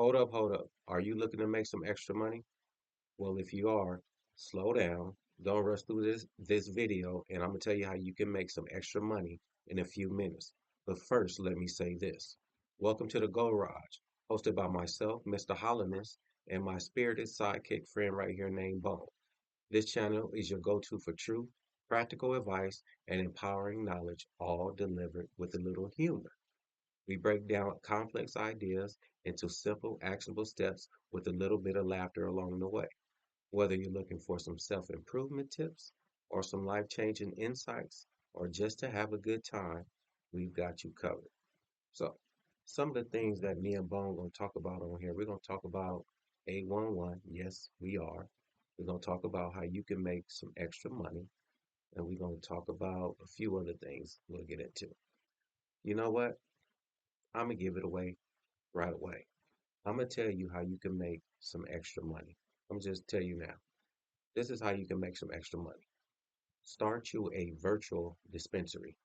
Hold up. Are you looking to make some extra money? Well, if you are, slow down. Don't rush through this video, and I'm gonna tell you how you can make some extra money in a few minutes. But first, let me say this. Welcome to the Garage, hosted by myself, Mr. Hollowness, and my spirited sidekick friend right here named Bone. This channel is your go-to for true, practical advice and empowering knowledge, all delivered with a little humor. We break down complex ideas into simple, actionable steps with a little bit of laughter along the way. Whether you're looking for some self improvement tips or some life changing insights or just to have a good time, we've got you covered. So, some of the things that me and Bone going to talk about on here, we're going to talk about 811. Yes, we are. We're going to talk about how you can make some extra money. And we're going to talk about a few other things we'll get into. You know what? I'm going to give it away right away. I'm gonna tell you how you can make some extra money. I'm just tell you now. This is how you can make some extra money. Start you a virtual dispensary.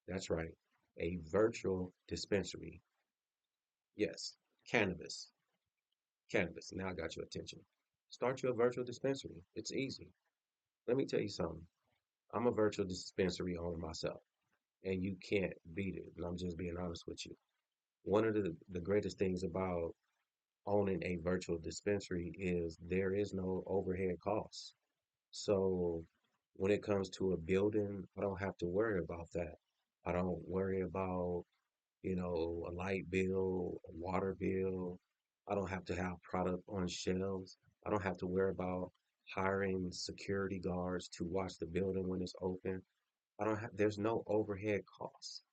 That's right, a virtual dispensary. Yes, cannabis. Cannabis. Now I got your attention. Start you a virtual dispensary. It's easy. Let me tell you something. I'm a virtual dispensary owner myself, and you can't beat it. And I'm just being honest with you. One of the greatest things about owning a virtual dispensary is there is no overhead costs. So when it comes to a building, I don't have to worry about that. I don't worry about, a light bill, a water bill. I don't have to have product on shelves. I don't have to worry about hiring security guards to watch the building when it's open. There's no overhead costs.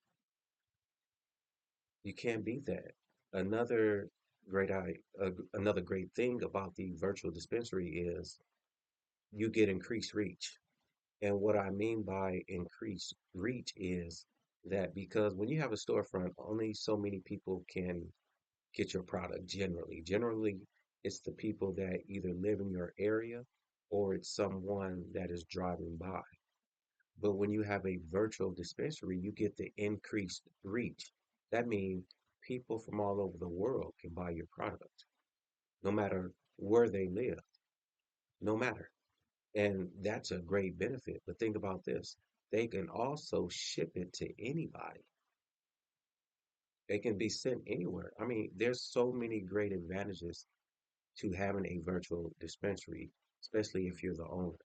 You can't beat that. Another another great thing about the virtual dispensary is you get increased reach. And what I mean by increased reach is that because when you have a storefront, only so many people can get your product generally. Generally, it's the people that either live in your area or it's someone that is driving by. But when you have a virtual dispensary, you get the increased reach. That means people from all over the world can buy your product, no matter where they live, no matter. And that's a great benefit. But think about this. They can also ship it to anybody. They can be sent anywhere. I mean, there's so many great advantages to having a virtual dispensary, especially if you're the owner.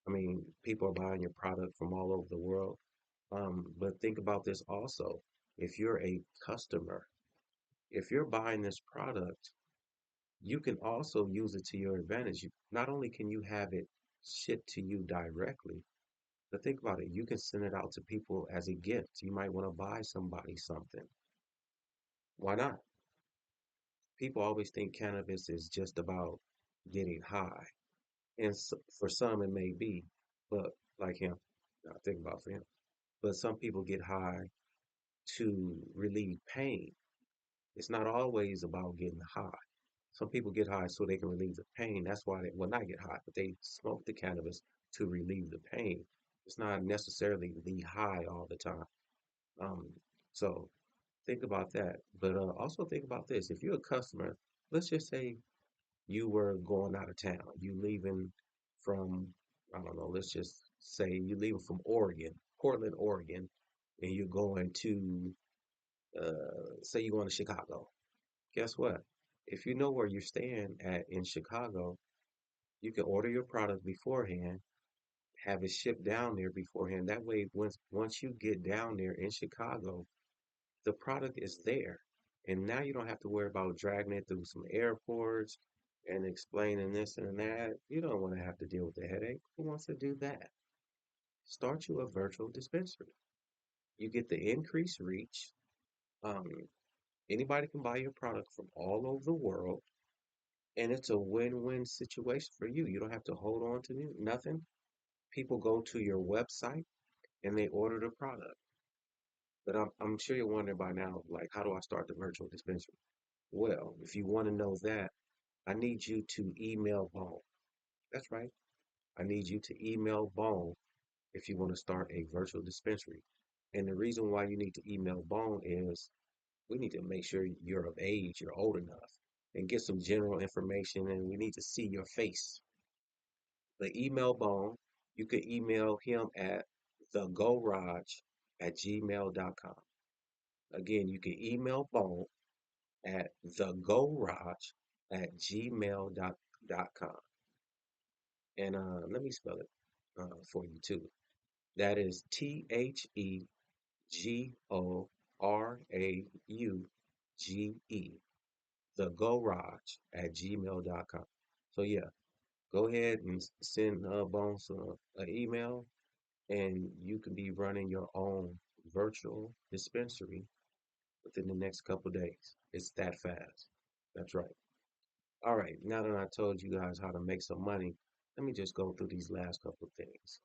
I mean, people are buying your product from all over the world. But think about this also. If you're a customer, if you're buying this product, you can also use it to your advantage. Not only can you have it shipped to you directly, but think about it. You can send it out to people as a gift. You might want to buy somebody something. Why not? People always think cannabis is just about getting high. And for some, it may be, but like him, I think about for him. But some people get high to relieve pain. It's not always about getting high. Some people get high so they can relieve the pain. That's why they, well, not get high, but they smoke the cannabis to relieve the pain. It's not necessarily the high all the time. Um, so think about that. But also think about this. If you're a customer, let's just say you were going out of town. You leaving from, I don't know, let's just say you leaving from Oregon, Portland, Oregon, and you're going to, say you're going to Chicago. Guess what? If you know where you're staying at in Chicago, you can order your product beforehand, have it shipped down there beforehand. That way, once you get down there in Chicago, the product is there. And now you don't have to worry about dragging it through some airports and explaining this and that. You don't want to have to deal with the headache. Who wants to do that? Start you a virtual dispensary. You get the increased reach. Um, Anybody can buy your product from all over the world, and it's a win-win situation for you. You don't have to hold on to nothing. People go to your website and they order the product. But I'm sure you're wondering by now, like, how do I start the virtual dispensary? Well, if you want to know that, I need you to email Bone. That's right. I need you to email Bone if you want to start a virtual dispensary. And the reason why you need to email Bone is We need to make sure you're of age, you're old enough, and get some general information. And we need to see your face. The email Bone, you could email him at thegorage@gmail.com. Again, you can email Bone at thegorage@gmail.com. And let me spell it for you too. That is TheGorage, thegorage@gmail.com. So yeah, go ahead and send Bones an email, and you can be running your own virtual dispensary within the next couple days. It's that fast. That's right. All right, now that I told you guys how to make some money, let me just go through these last couple of things.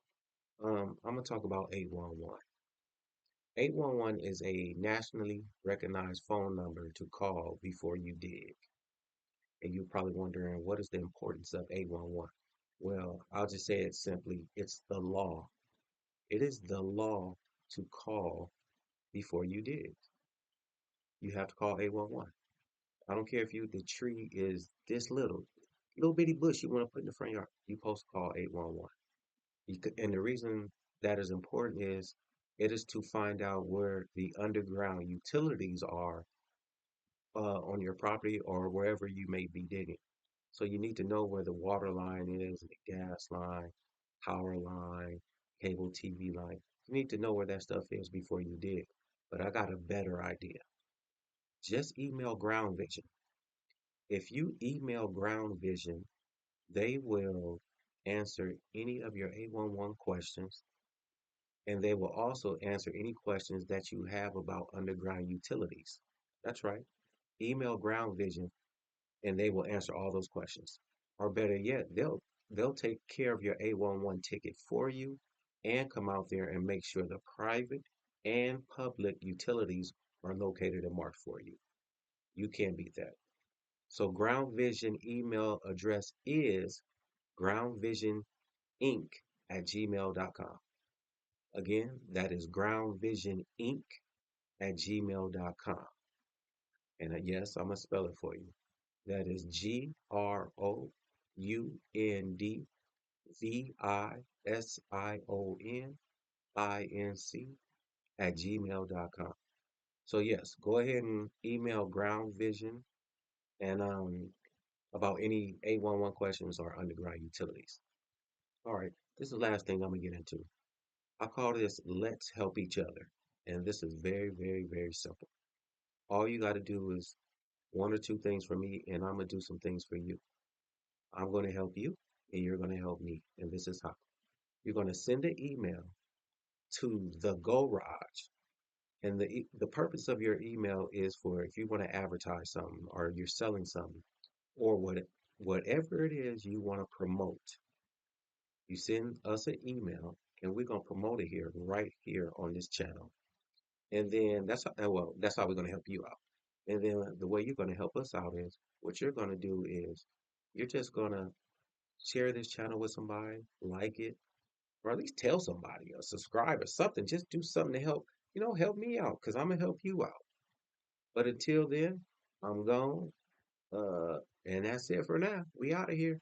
I'm gonna talk about 811. 811 is a nationally recognized phone number to call before you dig. And you're probably wondering, what is the importance of 811? Well, I'll just say it simply, it's the law. It is the law to call before you dig. You have to call 811. I don't care if the tree is this little bitty bush you want to put in the front yard. You're supposed to call 811. And the reason that is important is it is to find out where the underground utilities are on your property or wherever you may be digging. So you need to know where the water line is, the gas line, power line, cable TV line. You need to know where that stuff is before you dig. But I got a better idea. Just email Ground Vision. If you email Ground Vision, they will answer any of your 811 questions, and they will also answer any questions that you have about underground utilities. That's right. Email Ground Vision, and they will answer all those questions. Or better yet, they'll take care of your 811 ticket for you and come out there and make sure the private and public utilities are located and marked for you. You can't beat that. So Ground Vision email address is groundvisioninc at gmail.com. Again, that is groundvisioninc at gmail.com. And yes, I'm going to spell it for you. That is GROUNDVISIONINC at gmail.com. So yes, go ahead and email Ground Vision and about any 811 questions or underground utilities. All right, this is the last thing I'm gonna get into. I call this Let's Help Each Other. And this is very, very, very simple. All you got to do is one or two things for me, and I'm going to do some things for you. I'm going to help you, and you're going to help me. And this is how. You're going to send an email to the Garage. And the purpose of your email is for if you want to advertise something or you're selling something or whatever it is you want to promote. You send us an email, and we're going to promote it here, right here on this channel. And then that's how we're going to help you out. And then the way you're going to help us out is what you're going to do is you're just going to share this channel with somebody, like it, or at least tell somebody or subscribe or something. Just do something to help, help me out because I'm going to help you out. But until then, I'm gone. Uh, and that's it for now. We out of here.